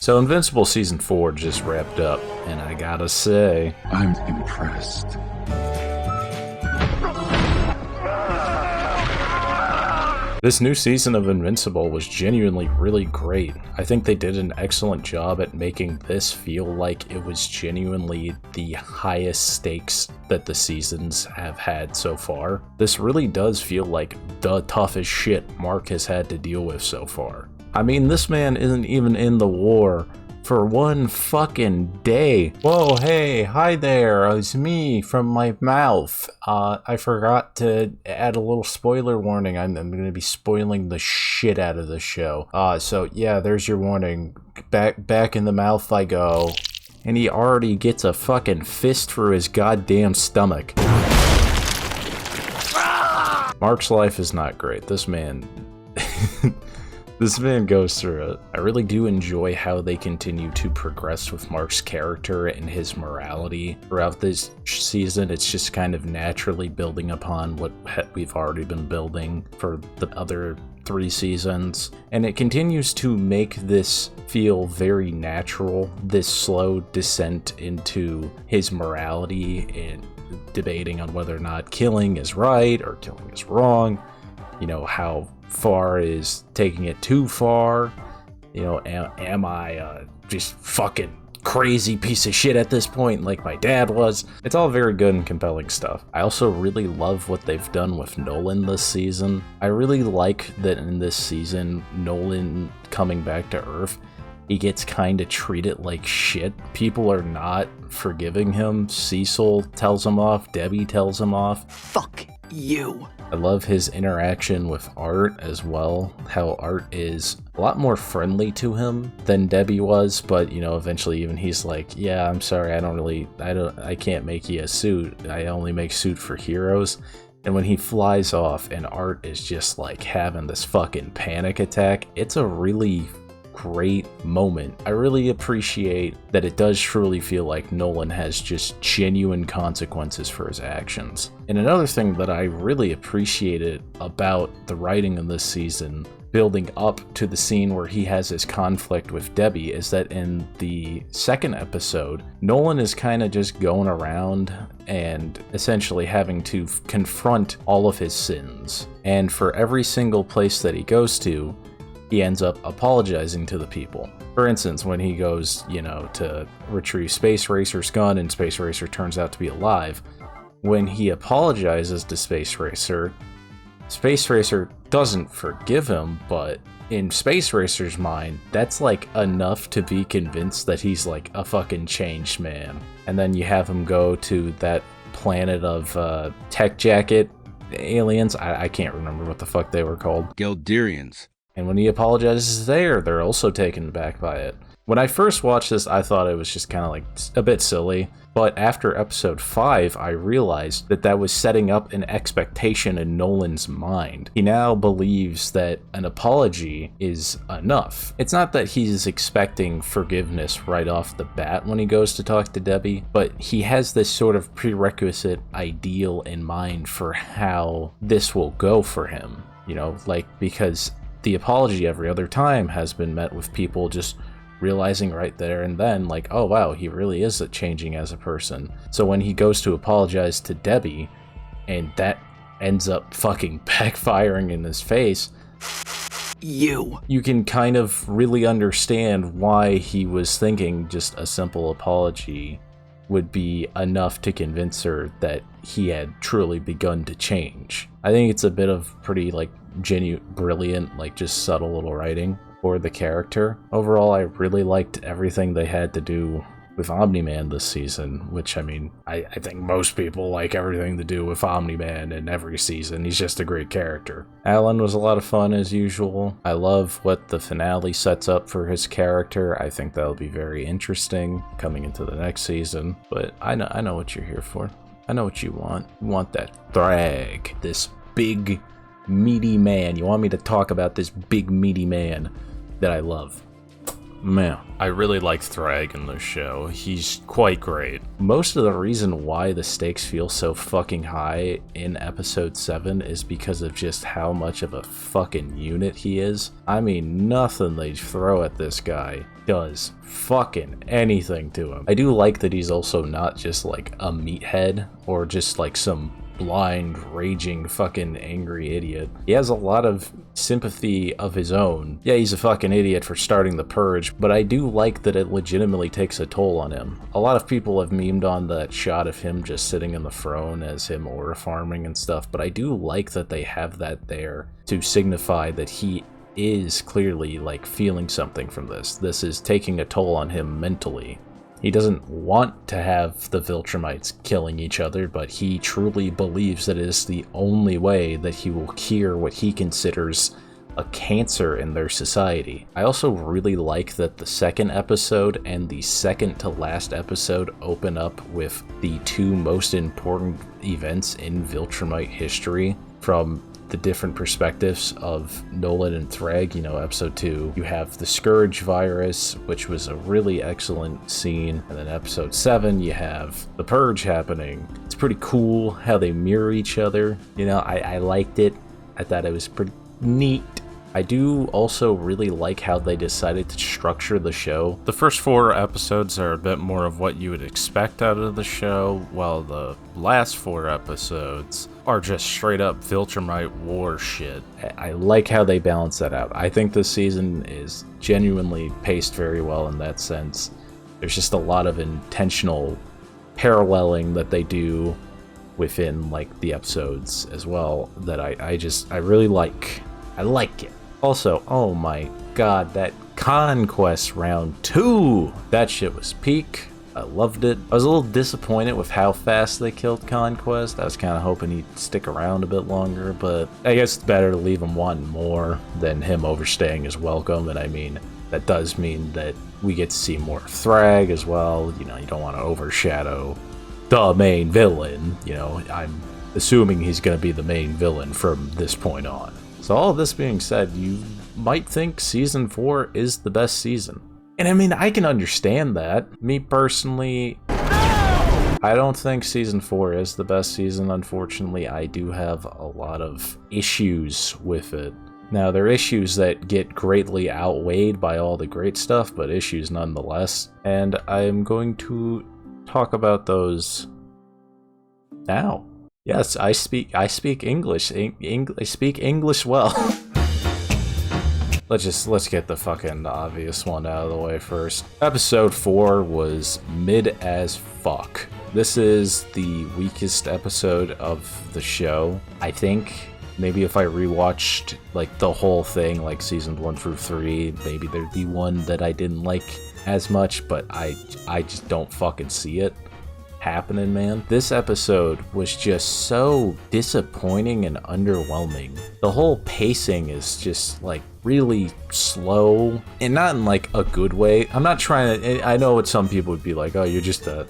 So Invincible Season 4 just wrapped up, and I gotta say, I'm impressed. This new season of Invincible was genuinely really great. I think they did an excellent job at making this feel like it was genuinely the highest stakes that the seasons have had so far. This really does feel like the toughest shit Mark has had to deal with so far. I mean, this man isn't even in the war for one fucking day. Whoa, hey, hi there, it's me from my mouth. I forgot to add a little spoiler warning. I'm gonna be spoiling the shit out of the show. So yeah, there's your warning. Back in the mouth I go. And he already gets a fucking fist through his goddamn stomach. Mark's life is not great. This man... This man goes through it. I really do enjoy how they continue to progress with Mark's character and his morality throughout this season. It's just kind of naturally building upon what we've already been building for the other 3 seasons. And it continues to make this feel very natural, this slow descent into his morality and debating on whether or not killing is right or killing is wrong. You know, how far is taking it too far? You know, am I just fucking crazy piece of shit at this point like my dad was? It's all very good and compelling stuff. I also really love what they've done with Nolan this season. I really like that in this season, Nolan coming back to Earth, he gets kind of treated like shit. People are not forgiving him. Cecil tells him off, Debbie tells him off. Fuck you. I love his interaction with Art as well, how Art is a lot more friendly to him than Debbie was, but you know, eventually even he's like, yeah, I'm sorry, I can't make you a suit. I only make suit for heroes. And when he flies off and Art is just like having this fucking panic attack, it's a really great moment. I really appreciate that it does truly feel like Nolan has just genuine consequences for his actions. And another thing that I really appreciated about the writing in this season, building up to the scene where he has his conflict with Debbie, is that in the second episode, Nolan is kind of just going around and essentially having to confront all of his sins. And for every single place that he goes to, he ends up apologizing to the people. For instance, when he goes, you know, to retrieve Space Racer's gun and Space Racer turns out to be alive, when he apologizes to Space Racer doesn't forgive him, but in Space Racer's mind, that's like enough to be convinced that he's like a fucking changed man. And then you have him go to that planet of tech jacket aliens. I can't remember what the fuck they were called. Gelderians. And when he apologizes there, they're also taken aback by it. When I first watched this, I thought it was just kind of like a bit silly. But after episode 5, I realized that that was setting up an expectation in Nolan's mind. He now believes that an apology is enough. It's not that he's expecting forgiveness right off the bat when he goes to talk to Debbie, but he has this sort of prerequisite ideal in mind for how this will go for him. You know, like, because the apology every other time has been met with people just realizing right there and then, like, oh wow, he really is changing as a person. So when he goes to apologize to Debbie, and that ends up fucking backfiring in his face, you can kind of really understand why he was thinking just a simple apology would be enough to convince her that he had truly begun to change. I think it's a bit of pretty, like, brilliant, like, just subtle little writing for the character. Overall, I really liked everything they had to do with Omni-Man this season, which, I mean, I think most people like everything to do with Omni-Man in every season. He's just a great character. Alan was a lot of fun as usual. I love what the finale sets up for his character. I think that'll be very interesting coming into the next season, but I know what you're here for. I know what you want. You want that Thrag, this big, meaty man. You want me to talk about this big, meaty man that I love. Man, I really like Thrag in this show. He's quite great. Most of the reason why the stakes feel so fucking high in episode 7 is because of just how much of a fucking unit he is. I mean, nothing they throw at this guy does fucking anything to him. I do like that he's also not just like a meathead or just like some blind, raging, fucking angry idiot. He has a lot of sympathy of his own. Yeah, he's a fucking idiot for starting the purge, but I do like that it legitimately takes a toll on him. A lot of people have memed on that shot of him just sitting in the throne as him aura farming and stuff, but I do like that they have that there to signify that he is clearly like feeling something from this. This is taking a toll on him mentally. He doesn't want to have the Viltrumites killing each other, but he truly believes that it is the only way that he will cure what he considers a cancer in their society. I also really like that the second episode and the second to last episode open up with the two most important events in Viltrumite history from the different perspectives of Nolan and Thrag. You know, episode 2, you have the Scourge virus, which was a really excellent scene, and then episode 7, you have the Purge happening. It's pretty cool how they mirror each other. You know, I liked it. I thought it was pretty neat. I do also really like how they decided to structure the show. The first 4 episodes are a bit more of what you would expect out of the show, while the last 4 episodes are just straight up Viltrumite war shit. I like how they balance that out. I think this season is genuinely paced very well in that sense. There's just a lot of intentional paralleling that they do within like the episodes as well that I really like. I like it. Also, oh my god, that Conquest round 2! That shit was peak. I loved it. I was a little disappointed with how fast they killed Conquest. I was kind of hoping he'd stick around a bit longer, but I guess it's better to leave him wanting more than him overstaying his welcome. And I mean, that does mean that we get to see more Thrag as well. You know, you don't want to overshadow the main villain. You know, I'm assuming he's going to be the main villain from this point on. So all of this being said, you might think season 4 is the best season. And I mean, I can understand that. Me personally, I don't think season 4 is the best season. Unfortunately, I do have a lot of issues with it. Now, they're issues that get greatly outweighed by all the great stuff, but issues nonetheless. And I'm going to talk about those now. Yes, I speak English. I speak English well. Let's get the fucking obvious one out of the way first. Episode 4 was mid as fuck. This is the weakest episode of the show. I think maybe if I rewatched like the whole thing, like seasons 1 through 3, maybe there'd be one that I didn't like as much, but I just don't fucking see it happening, man. This episode was just so disappointing and underwhelming. The whole pacing is just like really slow, and not in like a good way. I'm not trying to, I know what some people would be like, oh, you're just a,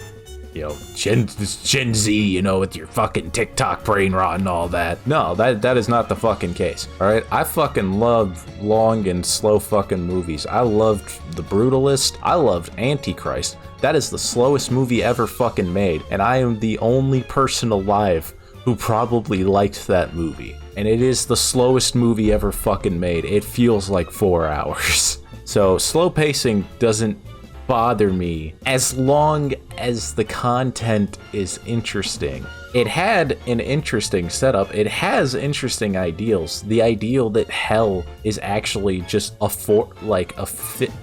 you know, Gen Z, you know, with your fucking TikTok brain rot and all that. No, that is not the fucking case. All right, I fucking love long and slow fucking movies. I loved The Brutalist. I loved Antichrist. That is the slowest movie ever fucking made, and I am the only person alive who probably liked that movie. And it is the slowest movie ever fucking made. It feels like 4 hours. So slow pacing doesn't bother me as long as the content is interesting. It had an interesting setup. It has interesting ideals. The ideal that hell is actually just a fifth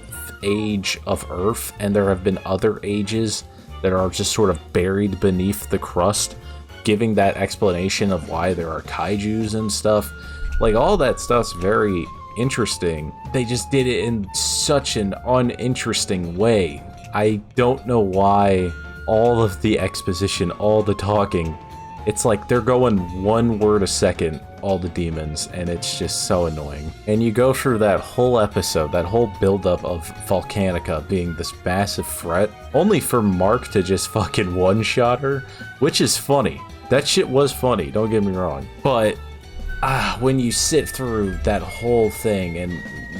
age of Earth, and there have been other ages that are just sort of buried beneath the crust, giving that explanation of why there are kaijus and stuff. Like, all that stuff's very interesting. They just did it in such an uninteresting way. I don't know why all of the exposition, all the talking, it's like they're going 1 word a second, all the demons, and it's just so annoying. And you go through that whole episode, that whole buildup of Volcanica being this massive threat, only for Mark to just fucking one-shot her, which is funny. That shit was funny, don't get me wrong. But when you sit through that whole thing and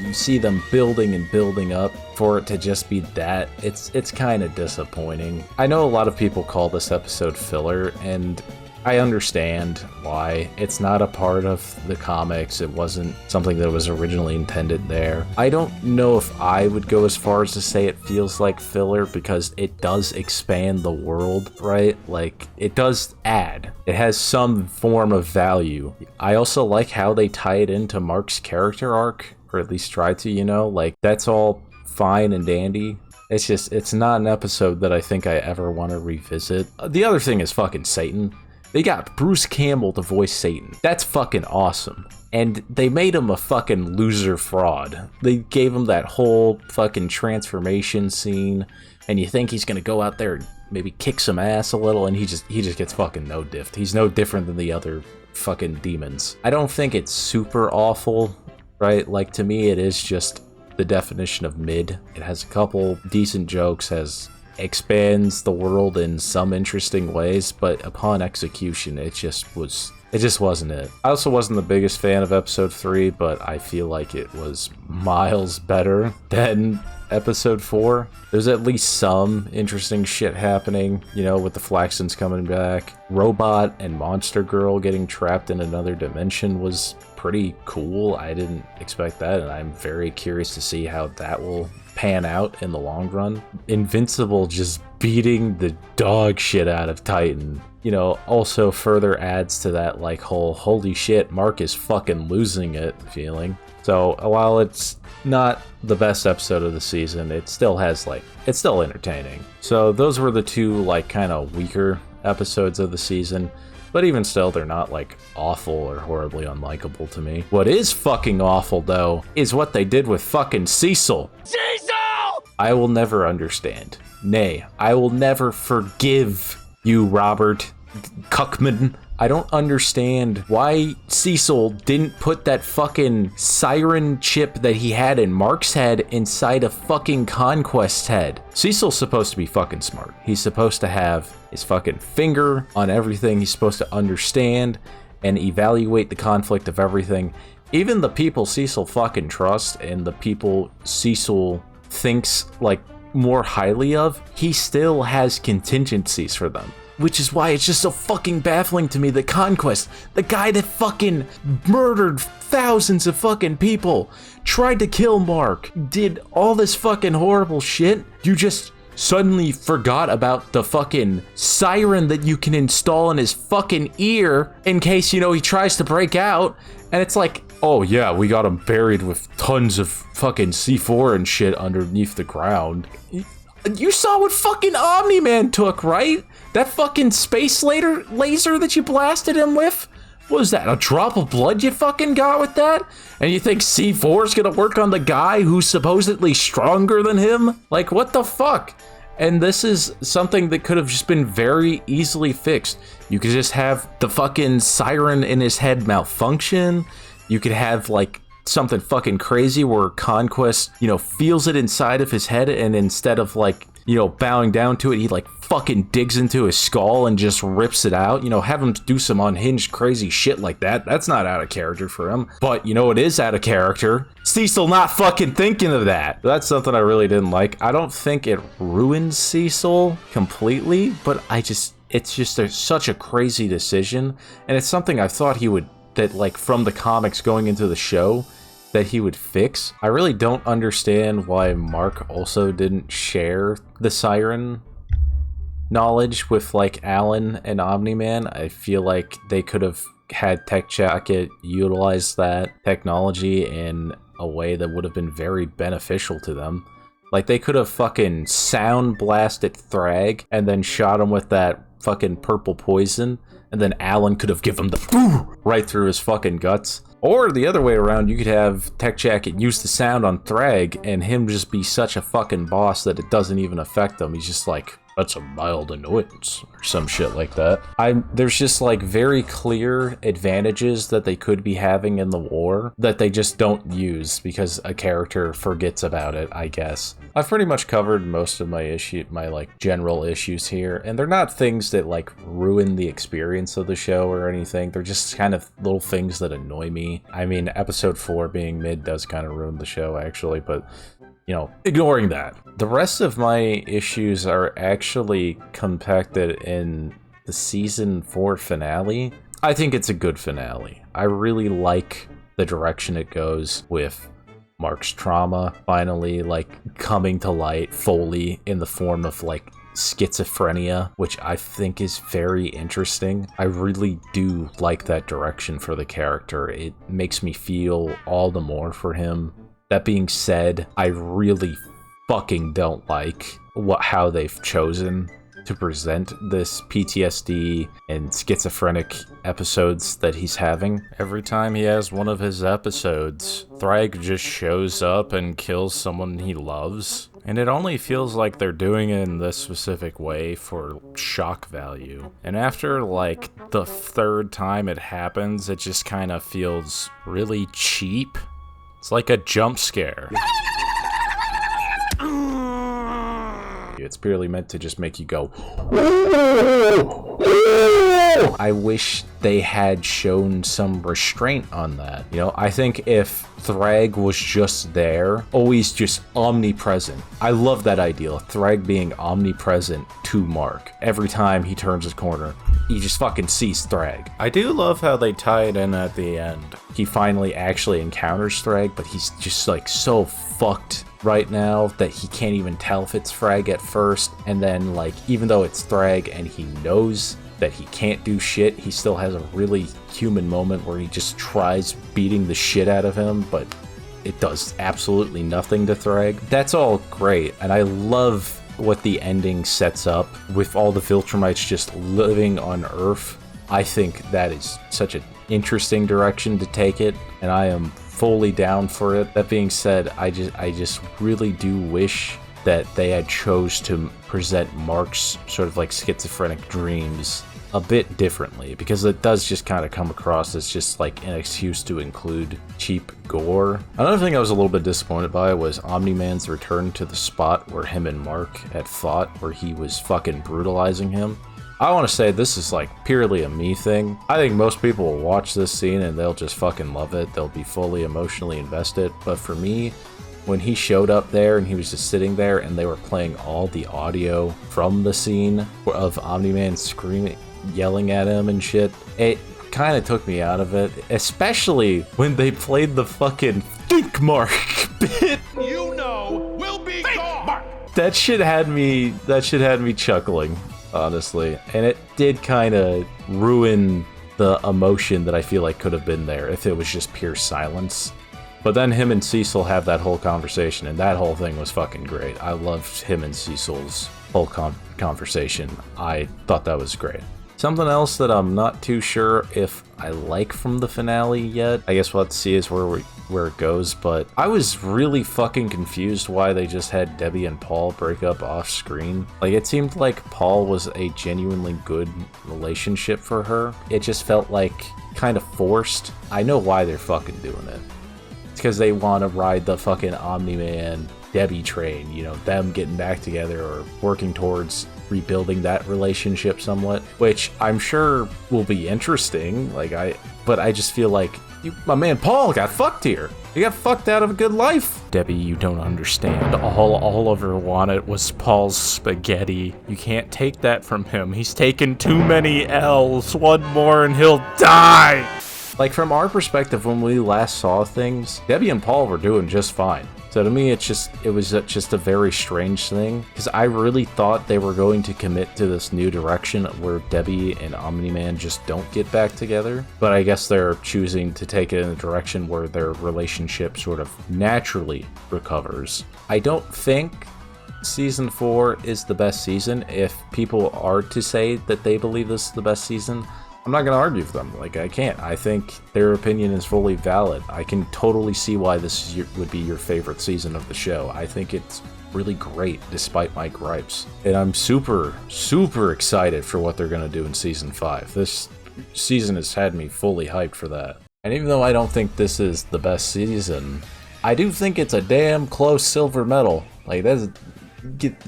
you see them building and building up, for it to just be that, it's kind of disappointing. I know a lot of people call this episode filler, and I understand why. It's not a part of the comics. It wasn't something that was originally intended there. I don't know if I would go as far as to say it feels like filler, because it does expand the world, right? Like, it does add. It has some form of value. I also like how they tie it into Mark's character arc, or at least try to, you know? Like, that's all fine and dandy. It's just, it's not an episode that I think I ever want to revisit. The other thing is fucking Satan. They got Bruce Campbell to voice Satan. That's fucking awesome. And they made him a fucking loser fraud. They gave him that whole fucking transformation scene, and you think he's gonna go out there and maybe kick some ass a little, and he just gets fucking no diffed. He's no different than the other fucking demons. I don't think it's super awful, right? Like, to me, it is just the definition of mid. It has a couple decent jokes, expands the world in some interesting ways, but upon execution, it just wasn't it. I also wasn't the biggest fan of episode 3, but I feel like it was miles better than episode 4. There's at least some interesting shit happening, you know, with the Flaxtons coming back. Robot and Monster Girl getting trapped in another dimension was pretty cool. I didn't expect that, and I'm very curious to see how that will pan out in the long run. Invincible just beating the dog shit out of Titan, you know, also further adds to that, like, whole holy shit, Mark is fucking losing it feeling. So while it's not the best episode of the season, it still has, like, it's still entertaining. So those were the two, like, kind of weaker episodes of the season. But even still, they're not, like, awful or horribly unlikable to me. What is fucking awful, though, is what they did with fucking Cecil. Cecil! I will never understand. Nay, I will never forgive you, Robert Cuckman. I don't understand why Cecil didn't put that fucking siren chip that he had in Mark's head inside a fucking Conquest's head. Cecil's supposed to be fucking smart. He's supposed to have his fucking finger on everything. He's supposed to understand and evaluate the conflict of everything. Even the people Cecil fucking trusts and the people Cecil thinks, like, more highly of, he still has contingencies for them. Which is why it's just so fucking baffling to me that Conquest, the guy that fucking murdered thousands of fucking people, tried to kill Mark, did all this fucking horrible shit, you just suddenly forgot about the fucking siren that you can install in his fucking ear in case, you know, he tries to break out. And it's like, oh yeah, we got him buried with tons of fucking C4 and shit underneath the ground. You saw what fucking Omni-Man took, right? That fucking space laser that you blasted him with? What was that, a drop of blood you fucking got with that? And you think C4 is gonna work on the guy who's supposedly stronger than him? Like, what the fuck? And this is something that could have just been very easily fixed. You could just have the fucking siren in his head malfunction. You could have, like, something fucking crazy where Conquest, you know, feels it inside of his head, and instead of, like, you know, bowing down to it, he, like, fucking digs into his skull and just rips it out. You know, have him do some unhinged crazy shit like that. That's not out of character for him. But, you know, it is out of character. Cecil not fucking thinking of that. That's something I really didn't like. I don't think it ruins Cecil completely, but it's just such a crazy decision, and it's something I thought he would, that, like, from the comics going into the show, that he would fix. I really don't understand why Mark also didn't share the siren knowledge with, like, Alan and Omni-Man. I feel like they could have had Tech Jacket utilize that technology in a way that would have been very beneficial to them. Like, they could have fucking sound blasted Thrag and then shot him with that fucking purple poison, and then Alan could have given him the right through his fucking guts. Or the other way around, you could have Tech Jacket use the sound on Thrag and him just be such a fucking boss that it doesn't even affect him. He's just like, that's a mild annoyance, or some shit like that. There's just, like, very clear advantages that they could be having in the war that they just don't use because a character forgets about it, I guess. I've pretty much covered most of my like, general issues here, and they're not things that, like, ruin the experience of the show or anything. They're just kind of little things that annoy me. I mean, episode 4 being mid does kind of ruin the show, actually, but ignoring that. The rest of my issues are actually compacted in the season 4 finale. I think it's a good finale. I really like the direction it goes with Mark's trauma finally coming to light fully in the form of schizophrenia, which I think is very interesting. I really do like that direction for the character. It makes me feel all the more for him. That being said, I really fucking don't like how they've chosen to present this PTSD and schizophrenic episodes that he's having. Every time he has one of his episodes, Thrag just shows up and kills someone he loves. And it only feels like they're doing it in this specific way for shock value. And after the third time it happens, it just kind of feels really cheap. It's like a jump scare. It's purely meant to just make you go, I wish they had shown some restraint on that. I think if Thrag was just there, always just omnipresent. I love that idea, Thrag being omnipresent to Mark. Every time he turns his corner, you just fucking sees Thrag. I do love how they tie it in at the end. He finally actually encounters Thrag, but he's just so fucked right now that he can't even tell if it's Thrag at first. And then even though it's Thrag and he knows that he can't do shit, he still has a really human moment where he just tries beating the shit out of him, but it does absolutely nothing to Thrag. That's all great, and I love what the ending sets up with all the Viltrumites just living on Earth. I think that is such an interesting direction to take it, and I am fully down for it. That being said, I just really do wish that they had chose to present Mark's sort of schizophrenic dreams a bit differently, because it does just kind of come across as just an excuse to include cheap gore. Another thing I was a little bit disappointed by was Omni-Man's return to the spot where him and Mark had fought, where he was fucking brutalizing him. I want to say this is purely a me thing. I think most people will watch this scene and they'll just fucking love it. They'll be fully emotionally invested. But for me, when he showed up there and he was just sitting there and they were playing all the audio from the scene of Omni-Man screaming, yelling at him and shit, it kind of took me out of it. Especially when they played the fucking think Mark bit. Will be gone. That shit had me chuckling, honestly. And it did kind of ruin the emotion that I feel could have been there if it was just pure silence. But then him and Cecil have that whole conversation, and that whole thing was fucking great. I loved him and Cecil's whole conversation. I thought that was great. Something else that I'm not too sure if I like from the finale yet, I guess we'll have to see is where it goes, but I was really fucking confused why they just had Debbie and Paul break up off screen. It seemed like Paul was a genuinely good relationship for her. It just felt kind of forced. I know why they're fucking doing it. It's because they want to ride the fucking Omni-Man Debbie train, them getting back together or working towards rebuilding that relationship somewhat, which I'm sure will be interesting. But I just feel my man Paul got fucked here. He got fucked out of a good life. Debbie, you don't understand. All Oliver wanted was Paul's spaghetti. You can't take that from him. He's taken too many L's. One more and he'll die. From our perspective, when we last saw things, Debbie and Paul were doing just fine. So to me, it was just a very strange thing, because I really thought they were going to commit to this new direction where Debbie and Omni-Man just don't get back together. But I guess they're choosing to take it in a direction where their relationship sort of naturally recovers. I don't think Season 4 is the best season. If people are to say that they believe this is the best season, I'm not going to argue with them. I can't. I think their opinion is fully valid. I can totally see why this would be your favorite season of the show. I think it's really great, despite my gripes. And I'm super, super excited for what they're going to do in Season 5. This season has had me fully hyped for that. And even though I don't think this is the best season, I do think it's a damn close silver medal. That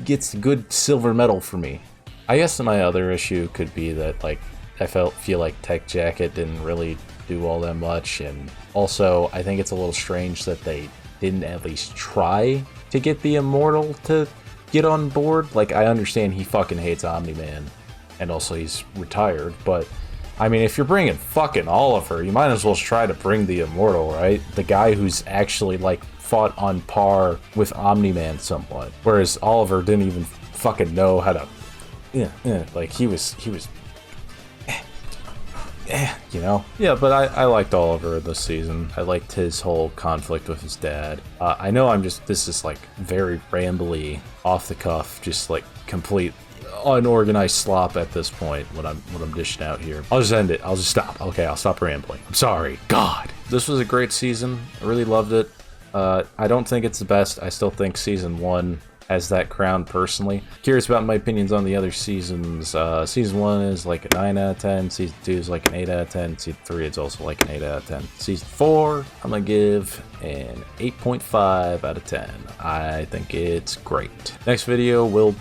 gets good silver medal for me. I guess my other issue could be that, I feel like Tech Jacket didn't really do all that much, and also I think it's a little strange that they didn't at least try to get the Immortal to get on board. Like, I understand he fucking hates Omni-Man, and also he's retired, but I mean, if you're bringing fucking Oliver, you might as well try to bring the Immortal, right? The guy who's actually, like, fought on par with Omni-Man somewhat. Whereas Oliver didn't even fucking know how to... like, he was... you know? Yeah, but I liked Oliver this season. I liked his whole conflict with his dad. I know this is, like, very rambly, off the cuff, just, like, complete... unorganized slop at this point what I'm dishing out here. I'll just end it. I'll just stop. Okay, I'll stop rambling. I'm sorry. God. This was a great season. I really loved it. I don't think it's the best. I still think season 1 has that crown personally. Curious about my opinions on the other seasons. Season 1 is like a 9 out of 10. Season 2 is like an 8 out of 10. Season 3 is also like an 8 out of 10. Season 4, I'm gonna give an 8.5 out of 10. I think it's great. Next video will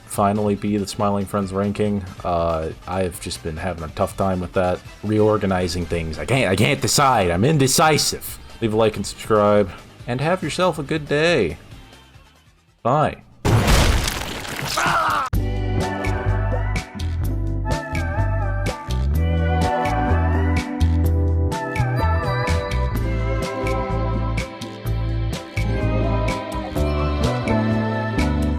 finally be the Smiling Friends ranking. I've just been having a tough time with that. Reorganizing things. I can't decide. I'm indecisive. Leave a like and subscribe. And have yourself a good day. Bye.